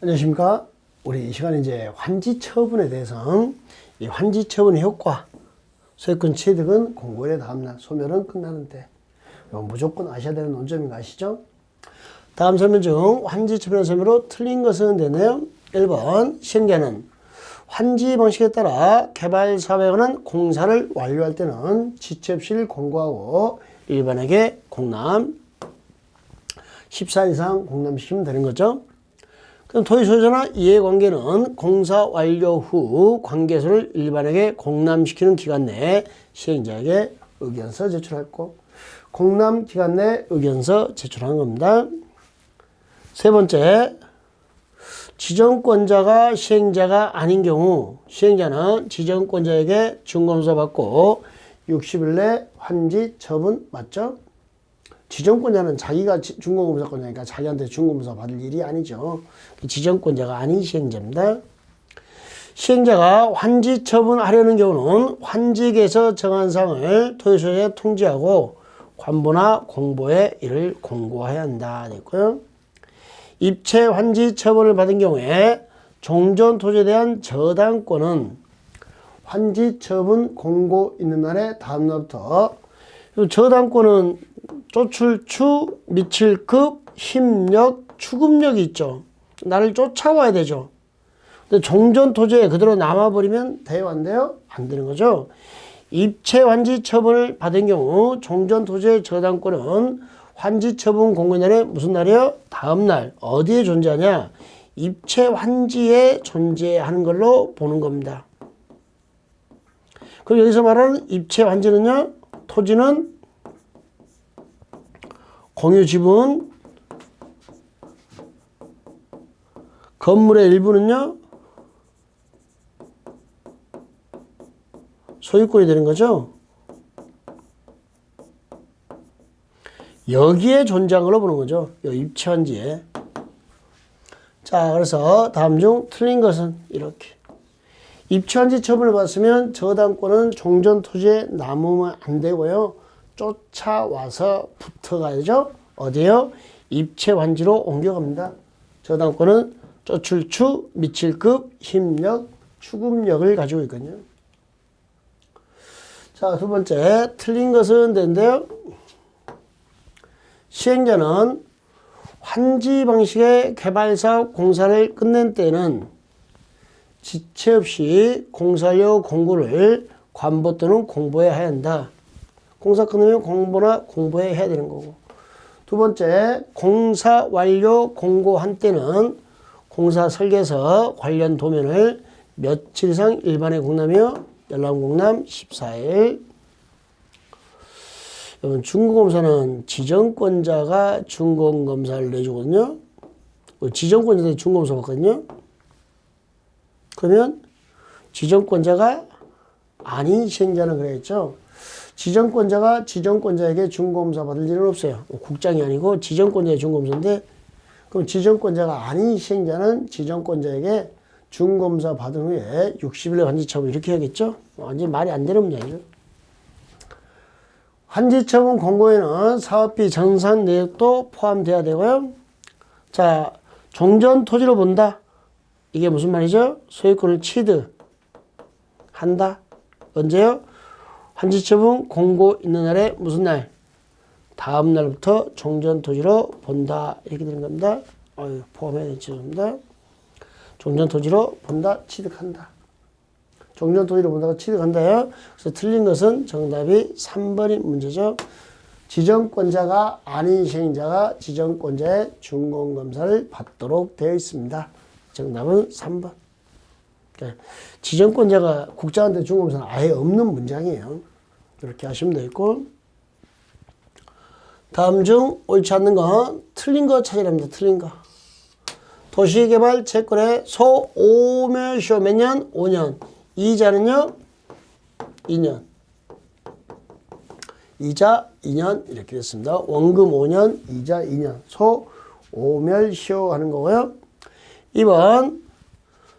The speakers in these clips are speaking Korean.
안녕하십니까. 우리 이 시간에 이제 환지처분에 대해서 이 환지처분의 효과, 소유권 취득은 공고일의 다음날, 소멸은 끝나는 때. 이거 무조건 아셔야 되는 논점인 거 아시죠? 다음 설명 중 환지처분의 설명으로 틀린 것은 되네요. 1번, 시행자는 환지 방식에 따라 개발사업에 관한 공사를 완료할 때는 지체 없이 공고하고 일반에게 공람 14일 이상 공람시키면 되는 거죠. 그럼 토지 소유자나 이해관계는 공사 완료 후 관계소를 일반에게 공람시키는 기간 내에 시행자에게 의견서 제출했고, 공람 기간 내에 의견서 제출한 겁니다. 세 번째, 지정권자가 시행자가 아닌 경우 시행자는 지정권자에게 준검사 받고 60일 내 환지 처분 맞죠? 지정권자는 자기가 준공검사권자니까 자기한테 준공검사 받을 일이 아니죠. 지정권자가 아닌 시행자입니다. 시행자가 환지 처분하려는 경우는 환지계에서 정한 사항을 토지소유자에 통지하고 관보나 공보에 이를 공고해야 한다. 됐고요. 입체 환지 처분을 받은 경우에 종전 토지에 대한 저당권은 환지 처분 공고 있는 날에 다음 날부터, 저당권은 쫓을추, 미칠급, 힘력, 추급력이 있죠. 나를 쫓아와야 되죠. 근데 종전 토지에 그대로 남아버리면 돼요, 안 돼요? 안 되는 거죠. 입체 환지 처분을 받은 경우 종전 토지의 저당권은 환지 처분 공고날에 무슨 날이요? 다음 날. 어디에 존재하냐? 입체 환지에 존재하는 걸로 보는 겁니다. 그럼 여기서 말하는 입체 환지는요, 토지는 공유 지분, 건물의 일부는요, 소유권이 되는 거죠. 여기에 존재한 걸로 보는 거죠. 이 입체환지에. 자, 그래서 다음 중 틀린 것은 이렇게. 입체환지 처분을 받았으면 저당권은 종전 토지에 남으면 안 되고요. 쫓아와서 붙어가야죠. 어디요? 입체환지로 옮겨갑니다. 저당권은 쫓을추, 미칠급, 힘력, 추급력을 가지고 있거든요. 자, 두 번째, 틀린 것은 된대요. 시행자는 환지 방식의 개발사업 공사를 끝낸 때는 지체 없이 공사료 공고를 관보 또는 공보에 해야 한다. 공사 끝나면 공보나 공보에 해야 되는 거고. 두 번째, 공사 완료 공고한 때는 공사 설계서 관련 도면을 며칠 이상 일반에 공람이요. 열람공람 14일. 여러분, 준공검사는 지정권자가 준공검사를 내주거든요. 지정권자한테 준공검사 받거든요. 그러면 지정권자가 아닌 시행자는 그랬죠. 지정권자가 지정권자에게 준공검사 받을 일은 없어요. 국장이 아니고 지정권자의 준공검사인데, 그럼 지정권자가 아닌 시행자는 지정권자에게 준공검사 받은 후에 60일의 환지처분 이렇게 해야겠죠. 완전히 말이 안 되는 문제예요. 환지처분 공고에는 사업비 정산 내역도 포함돼야 되고요. 자, 종전 토지로 본다. 이게 무슨 말이죠? 소유권을 취득한다. 언제요? 환지처분 공고 있는 날에 무슨 날? 다음 날부터 종전 토지로 본다. 이렇게 되는 겁니다. 포함해야 되는 죄송합니다. 종전 토지로 본다, 취득한다. 종전 토지로 본다가 취득한다요. 그래서 틀린 것은 정답이 3번이 문제죠. 지정권자가 아닌 시행자가 지정권자의 준공검사를 받도록 되어 있습니다. 정답은 3번. 지정권자가 국장한테 준공검사는 아예 없는 문장이에요. 이렇게 하시면 되겠고. 다음 중 옳지 않는 건 틀린 거 찾으랍니다. 틀린 거. 도시개발 채권의 소오멸시효 몇 년? 5년. 이자는요? 2년. 이자 2년 이렇게 됐습니다. 원금 5년, 이자 2년. 소오멸시효 하는 거고요. 2번,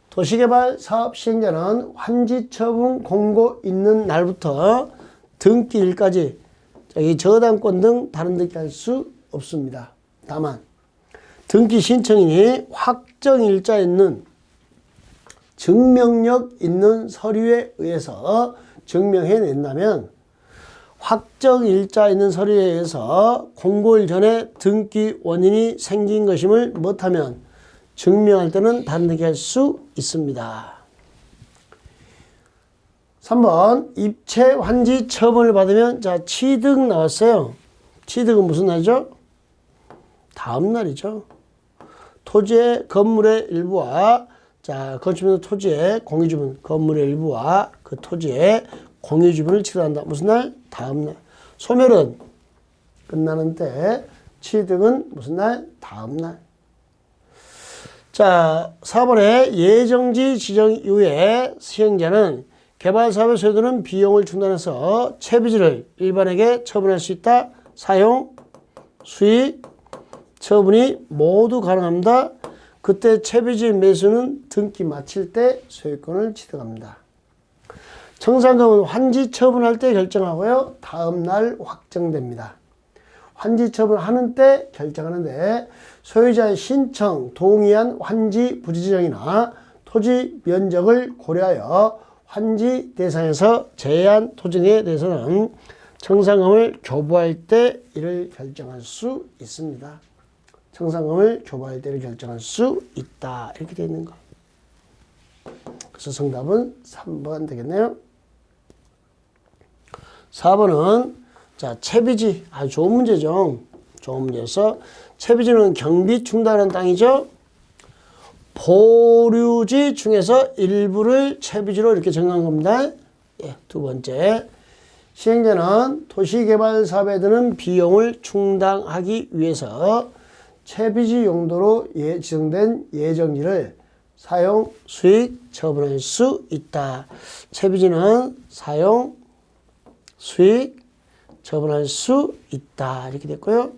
도시개발 사업 시행자는 환지처분 공고 있는 날부터 등기일까지 이 저당권 등 다른 등기할 수 없습니다. 다만 등기 신청인이 확정일자에 있는 증명력 있는 서류에 의해서 증명해낸다면 확정일자 있는 서류에 의해서 공고일 전에 등기 원인이 생긴 것임을 못하면 증명할 때는 단등기 할 수 있습니다. 3번 입체 환지 처분을 받으면 자 취득 나왔어요. 취득은 무슨 날이죠? 다음 날이죠. 토지의 건물의 일부와 자 건축물 토지의 공유주분 건물의 일부와 그 토지의 공유주분을 취득한다. 무슨 날? 다음 날. 소멸은 끝나는 때 취득은 무슨 날? 다음 날. 자 4번에 예정지 지정 이후에 시행자는 개발사업에 소요되는 비용을 충당해서 채비지를 일반에게 처분할 수 있다. 사용, 수익, 처분이 모두 가능합니다. 그때 채비지 매수는 등기 마칠 때 소유권을 취득합니다. 청산금은 환지 처분할 때 결정하고요. 다음 날 확정됩니다. 환지 처분하는 때 결정하는데 소유자의 신청, 동의한 환지 부지지정이나 토지 면적을 고려하여 환지 대상에서 제한 토지에 대해서는 청산금을 교부할 때 이를 결정할 수 있습니다. 청산금을 교부할 때를 결정할 수 있다. 이렇게 되어 있는 거. 그래서 정답은 3번 되겠네요. 4번은 자 채비지 아주 좋은 문제죠. 좋은 문제여서 채비지는 경비 충당하는 땅이죠. 보류지 중에서 일부를 채비지로 이렇게 정한 겁니다. 예, 두 번째 시행자는 도시개발 사업에 드는 비용을 충당하기 위해서 채비지 용도로 지정된 예정지를 사용, 수익, 처분할 수 있다. 채비지는 사용, 수익, 처분할 수 있다. 이렇게 됐고요.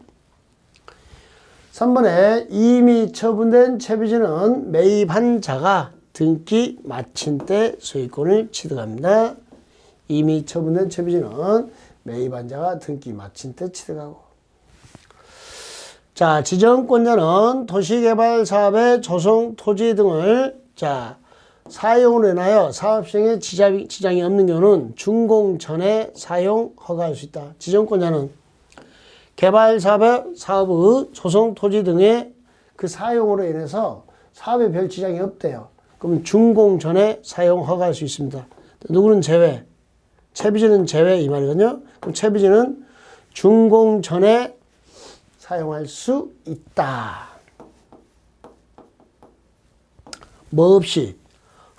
3번에 이미 처분된 채비지는 매입한 자가 등기 마친 때 소유권을 취득합니다. 이미 처분된 채비지는 매입한 자가 등기 마친 때 취득하고. 자, 지정권자는 도시개발 사업의 조성 토지 등을 자 사용으로 인하여 사업 시행에 지장이 없는 경우는 준공 전에 사용 허가할 수 있다. 지정권자는 개발 사업의 조성 토지 등의 그 사용으로 인해서 사업에 별 지장이 없대요. 그럼 준공 전에 사용 허가할 수 있습니다. 누구는 제외? 채비지는 제외 이 말이거든요. 그럼 채비지는 준공 전에 사용할 수 있다. 뭐 없이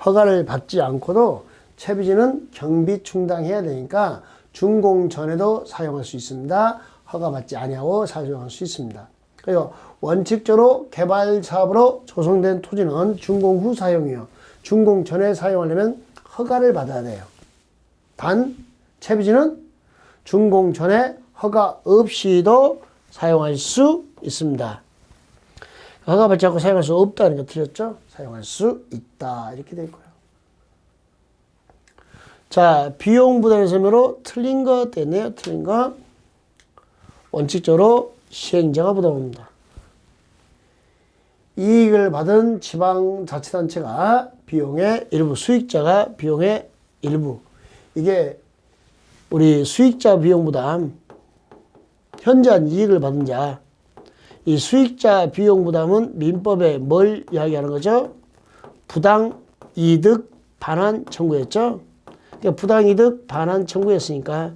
허가를 받지 않고도 채비지는 경비 충당해야 되니까 준공 전에도 사용할 수 있습니다. 허가받지 아니하고 사용할 수 있습니다. 그리고 원칙적으로 개발 사업으로 조성된 토지는 준공 후 사용이요. 준공 전에 사용하려면 허가를 받아야 돼요. 단 채비지는 준공 전에 허가 없이도 사용할 수 있습니다. 허가받지 않고 사용할 수 없다는 거 틀렸죠? 사용할 수 있다. 이렇게 되고요. 자, 비용 부담의 설명으로 틀린 거 됐네요. 틀린 거. 원칙적으로 시행자가 부담합니다. 이익을 받은 지방자치단체가 비용의 일부, 수익자가 비용의 일부. 이게 우리 수익자 비용 부담, 현저한 이익을 받은 자. 이 수익자 비용 부담은 민법에 뭘 이야기하는 거죠? 부당이득 반환 청구였죠? 그러니까 부당이득 반환 청구였으니까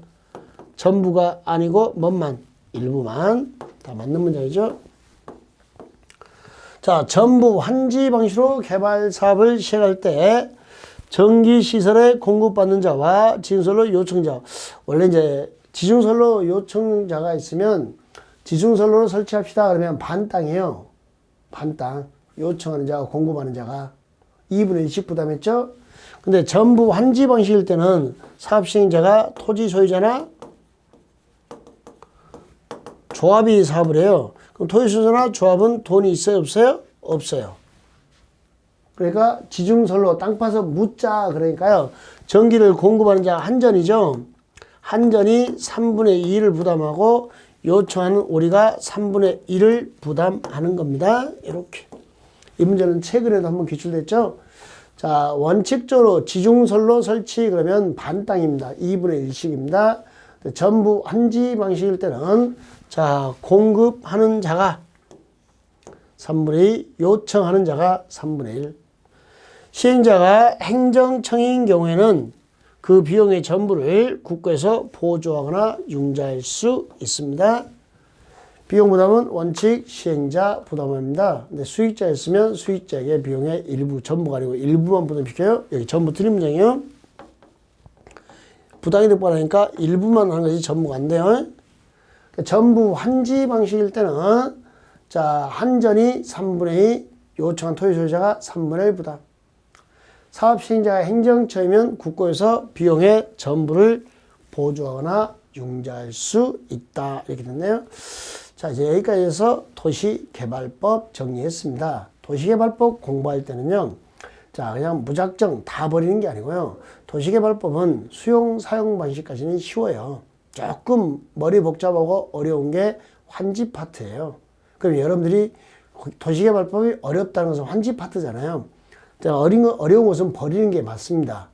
전부가 아니고 뭐만? 일부만. 다 맞는 문장이죠? 자, 전부 환지 방식으로 개발 사업을 시행할 때 전기시설에 공급받는 자와 지중선로 요청자. 원래 이제 지중선로 요청자가 있으면 지중선로를 설치합시다 그러면 반 땅이에요. 반 땅. 요청하는 자가 공급하는 자가 2분의 1씩 부담했죠. 근데 전부 환지 방식일 때는 사업 시행자가 토지 소유자나 조합이 사업을 해요. 그럼 토지 소유자나 조합은 돈이 있어요? 없어요? 없어요. 그러니까 지중선로 땅 파서 묻자 그러니까요. 전기를 공급하는 자 한전이죠. 한전이 3분의 2를 부담하고 요청하는 우리가 3분의 1을 부담하는 겁니다. 이렇게. 이 문제는 최근에도 한번 기출됐죠. 자, 원칙적으로 지중설로 설치 그러면 반 땅입니다. 2분의 1씩입니다. 전부 한지 방식일 때는 자, 공급하는 자가 3분의 2, 요청하는 자가 3분의 1. 시행자가 행정청인 경우에는 그 비용의 전부를 국가에서 보조하거나 융자할 수 있습니다. 비용 부담은 원칙 시행자 부담합니다. 근데 수익자였으면 수익자에게 비용의 일부, 전부가 아니고 일부만 부담시켜요. 여기 전부 틀린 문장이에요. 부당이 득발하니까 일부만 하는 것이 전부가 안 돼요. 그러니까 전부 환지 방식일 때는 자, 한전이 3분의 2, 요청한 토지 소유자가 3분의 1 부담. 사업 시행자가 행정처이면 국고에서 비용의 전부를 보조하거나 융자할 수 있다. 이렇게 됐네요. 자, 이제 여기까지 해서 도시개발법 정리했습니다. 도시개발법 공부할 때는요, 자, 그냥 무작정 다 버리는 게 아니고요. 도시개발법은 수용, 사용 방식까지는 쉬워요. 조금 머리 복잡하고 어려운 게 환지 파트예요. 그럼 여러분들이 도시개발법이 어렵다는 것은 환지 파트잖아요. 자, 어려운 것은 버리는 게 맞습니다.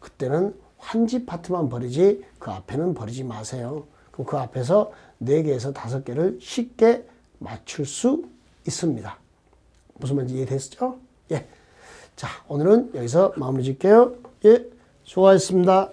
그때는 환지 파트만 버리지 그 앞에는 버리지 마세요. 그럼 그 앞에서 4개에서 5개를 쉽게 맞출 수 있습니다. 무슨 말인지 이해됐죠? 예. 자, 오늘은 여기서 마무리 짓게요. 예. 수고하셨습니다.